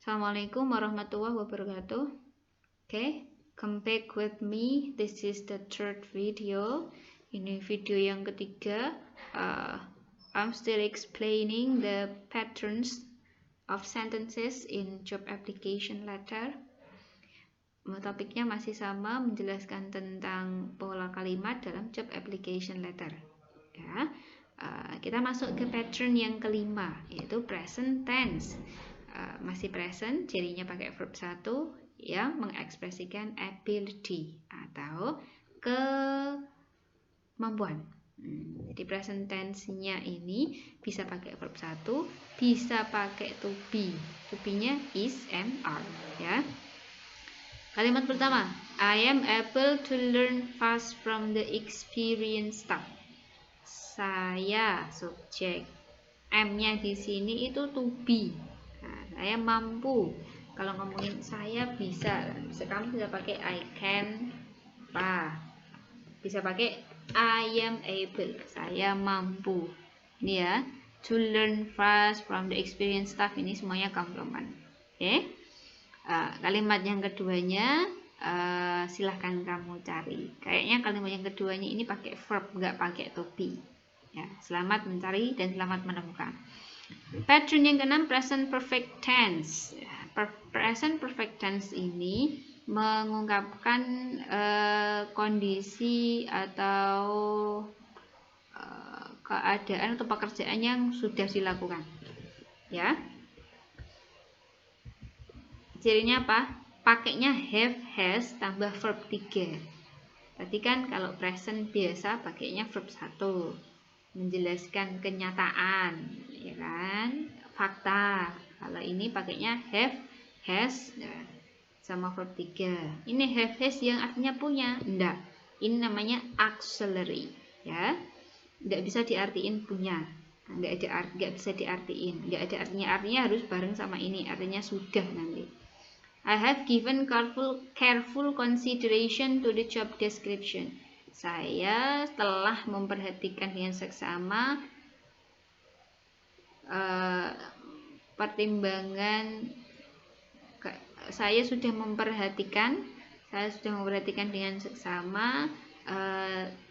Assalamualaikum warahmatullahi wabarakatuh. Okay, come back with me. This is the third video. Ini video yang ketiga. I'm still explaining the patterns of sentences in job application letter. Topiknya masih sama, menjelaskan tentang pola kalimat dalam job application letter. Ya, kita masuk ke pattern yang kelima, yaitu present tense. Masih present, cirinya pakai verb 1 yang mengekspresikan ability atau kemampuan. Jadi present tense-nya ini bisa pakai verb 1, bisa pakai to be. To be-nya is, am, are, ya. Kalimat pertama, I am able to learn fast from the experienced staff. Saya subjek, am-nya di sini itu to be. Nah, saya mampu. Kalau ngomongin saya bisa, kamu bisa pakai I can, bisa pakai I am able, saya mampu. Ini ya, to learn fast from the experienced staff, ini semuanya komplement. Oke. Kalimat yang keduanya silahkan kamu cari. Kayaknya kalimat yang keduanya ini pakai verb, nggak pakai to be. Ya, selamat mencari dan selamat menemukan. Pattern yang keenam, present perfect tense. Present perfect tense ini mengungkapkan kondisi atau keadaan atau pekerjaan yang sudah dilakukan. Ya. Cirinya apa? Pakainya have, has tambah verb 3. Tadi kan kalau present biasa pakainya verb 1. Menjelaskan kenyataan, ya kan, fakta. Kalau ini pakainya have, has, sama verb 3. Ini have, has yang artinya punya, enggak. Ini namanya auxiliary, ya. Enggak bisa diartiin punya, enggak bisa diartiin, enggak ada artinya harus bareng sama ini, artinya sudah nanti. I have given careful consideration to the job description. Saya telah memperhatikan dengan seksama pertimbangan. Saya sudah memperhatikan dengan seksama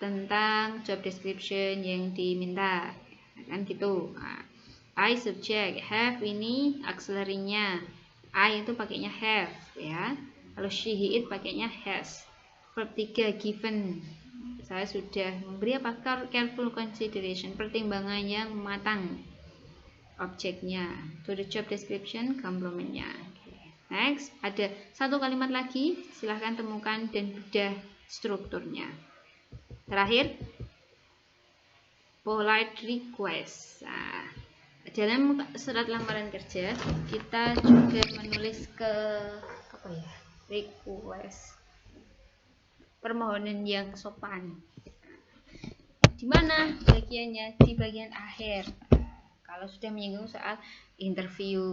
tentang job description yang diminta, kan gitu. I subject, have ini auxiliary-nya. I itu pakainya have, ya. Kalau she, he, it pakainya has. Verb 3 given. Saya sudah memberi apa? Careful consideration, pertimbangan yang matang. Objeknya, to the job description, komplementnya. Next, ada satu kalimat lagi, silahkan temukan dan bedah strukturnya. Terakhir, polite request. Nah, dalam surat lamaran kerja kita juga menulis request, permohonan yang sopan. Di mana bagiannya? Di bagian akhir. Kalau sudah menyinggung soal interview,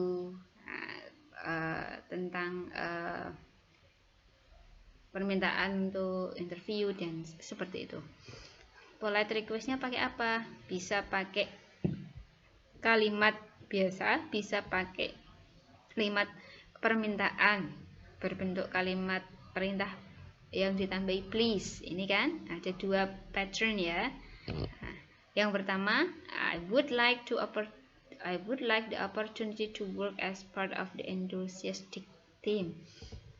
tentang permintaan untuk interview dan seperti itu. Polite request-nya pakai apa? Bisa pakai kalimat biasa, bisa pakai kalimat permintaan berbentuk kalimat perintah yang ditambahi please. Ini kan ada dua pattern ya. Yang pertama, I would like the opportunity to work as part of the enthusiastic team.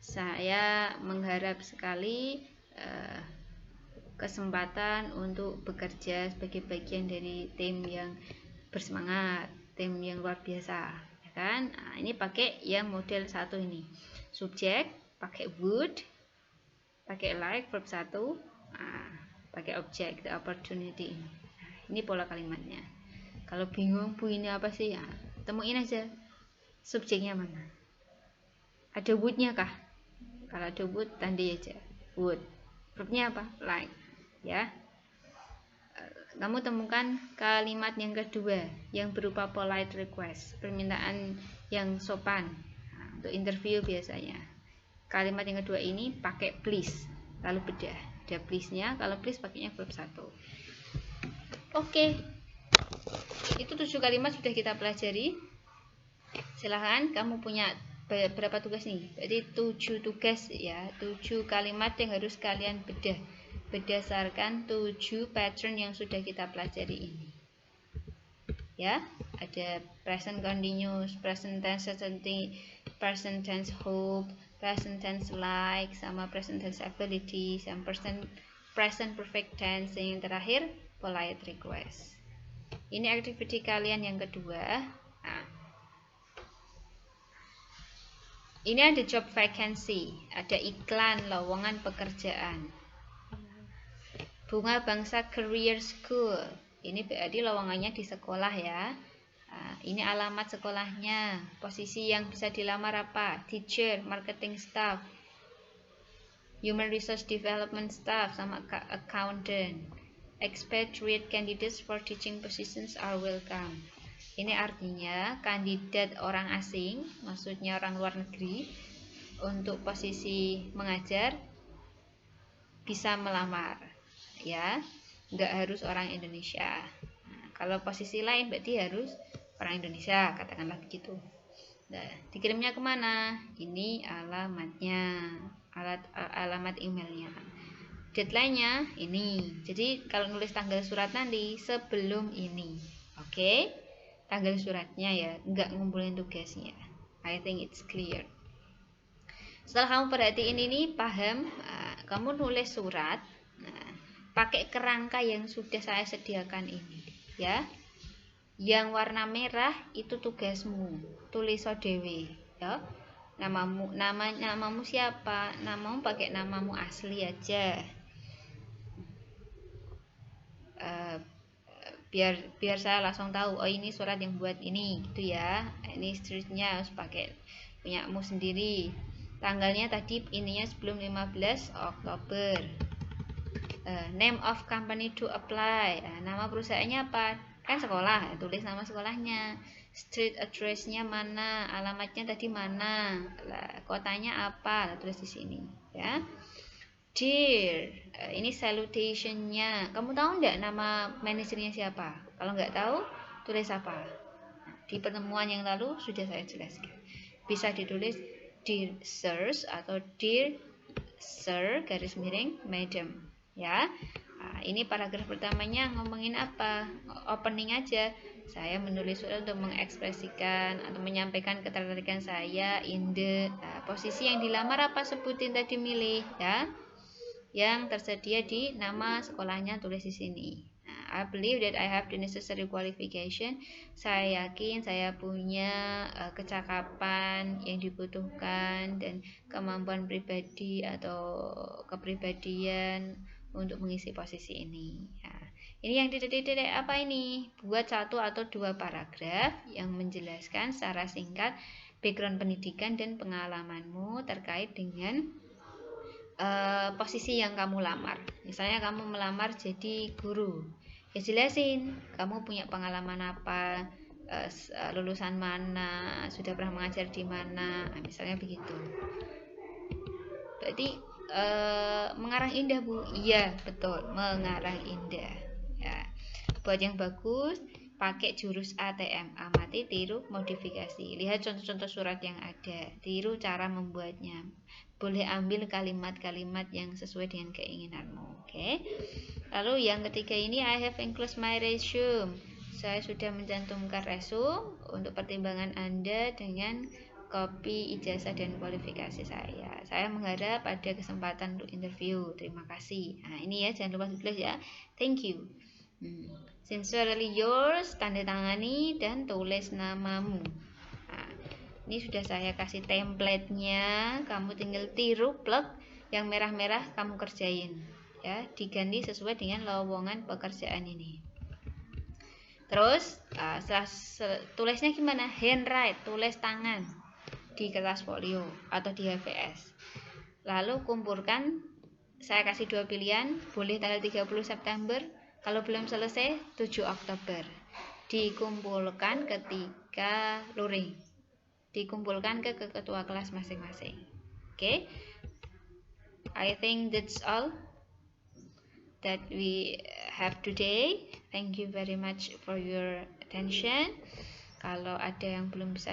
Saya mengharap sekali kesempatan untuk bekerja sebagai bagian dari tim yang bersemangat, tim yang luar biasa, ya kan? Nah, ini pakai yang model 1 ini. Subjek pakai would, pakai like verb 1, pakai objek the opportunity. Ini pola kalimatnya. Kalau bingung Bu ini apa sih ya, temuin aja subjeknya mana. Ada would-nya kah? Kalau ada would, tandai aja would. Verbnya apa? Like, ya. Kamu temukan kalimat yang kedua yang berupa polite request, permintaan yang sopan. Untuk interview biasanya. Kalimat yang kedua ini pakai please, lalu bedah. Ada please-nya, kalau please pakainya verb 1. Oke. Itu 7 kalimat sudah kita pelajari. Silahkan kamu punya berapa tugas nih? Berarti 7 tugas ya, 7 kalimat yang harus kalian bedah berdasarkan 7 pattern yang sudah kita pelajari ini. Ya, ada present continuous, present tense certainty, present tense hope, present tense like, sama present tense ability, sama present perfect tense, yang terakhir polite request. Ini activity kalian yang kedua. Nah, ini ada job vacancy, ada iklan lowongan pekerjaan. Bunga Bangsa Career School, ini berarti lowongannya di sekolah ya. Nah, ini alamat sekolahnya. Posisi yang bisa dilamar apa? Teacher, marketing staff, human resource development staff, sama accountant. Expatriate candidates for teaching positions are welcome. Ini artinya kandidat orang asing, maksudnya orang luar negeri, untuk posisi mengajar bisa melamar. Ya, nggak harus orang Indonesia. Nah, kalau posisi lain berarti harus orang Indonesia, katakanlah begitu. Nah, dikirimnya kemana? Ini alamatnya, alamat emailnya. Deadline-nya ini. Jadi kalau nulis tanggal surat nanti sebelum ini, oke? Tanggal suratnya ya, nggak ngumpulin tugasnya. I think it's clear. Setelah kamu perhatiin ini, paham, kamu nulis surat. Pakai kerangka yang sudah saya sediakan ini ya. Yang warna merah itu tugasmu, tulis dewe ya. Namamu siapa? Namamu pakai namamu asli aja. Biar saya langsung tahu, oh ini surat yang buat ini gitu ya. Ini streetnya harus pakai punyamu sendiri. Tanggalnya tadi ininya sebelum 15 Oktober. Name of company to apply, nama perusahaannya apa? Kan sekolah, tulis nama sekolahnya. Street address-nya mana, alamatnya tadi mana, kotanya apa, tulis di sini ya. Dear, ini salutation-nya. Kamu tahu nggak nama manajernya siapa? Kalau nggak tahu, tulis apa? Di pertemuan yang lalu sudah saya jelaskan. Bisa ditulis Dear Sirs atau Dear Sir garis miring Madam. Ya, nah, ini paragraf pertamanya ngomongin apa? Opening aja. Saya menulis surat untuk mengekspresikan atau menyampaikan ketertarikan saya in the posisi yang dilamar apa, sebutin tadi, milih ya. Yang tersedia di nama sekolahnya tulis di sini. I believe that I have the necessary qualification. Saya yakin saya punya kecakapan yang dibutuhkan dan kemampuan pribadi atau kepribadian untuk mengisi posisi ini. Nah, ini yang titik-titik apa ini? Buat 1 atau 2 paragraf yang menjelaskan secara singkat background pendidikan dan pengalamanmu terkait dengan posisi yang kamu lamar. Misalnya kamu melamar jadi guru, ya jelasin kamu punya pengalaman apa, lulusan mana, sudah pernah mengajar di mana, misalnya begitu. Berarti mengarang indah, Bu? Iya, betul, mengarang indah ya. Buat yang bagus pakai jurus ATM, amati, tiru, modifikasi. Lihat contoh-contoh surat yang ada, tiru cara membuatnya. Boleh ambil kalimat-kalimat yang sesuai dengan keinginanmu. Oke. Lalu yang ketiga ini, I have enclosed my resume. Saya sudah mencantumkan resume untuk pertimbangan Anda dengan kopi ijazah dan kualifikasi saya. Saya mengharap ada kesempatan untuk interview. Terima kasih. Nah, ini ya, jangan lupa tulis ya. Thank you. Sincerely yours, tanda tangani dan tulis namamu. Nah, ini sudah saya kasih template-nya. Kamu tinggal tiru, plug, yang merah-merah kamu kerjain ya, diganti sesuai dengan lowongan pekerjaan ini. Terus setelah tulisnya gimana? Handwrite, tulis tangan di kertas folio atau di HVS. Lalu kumpulkan, saya kasih 2 pilihan, boleh tanggal 30 September, kalau belum selesai 7 Oktober. Dikumpulkan ketika luring, dikumpulkan ke ketua kelas masing-masing. Oke. I think that's all that we have today. Thank you very much for your attention. Kalau ada yang belum bisa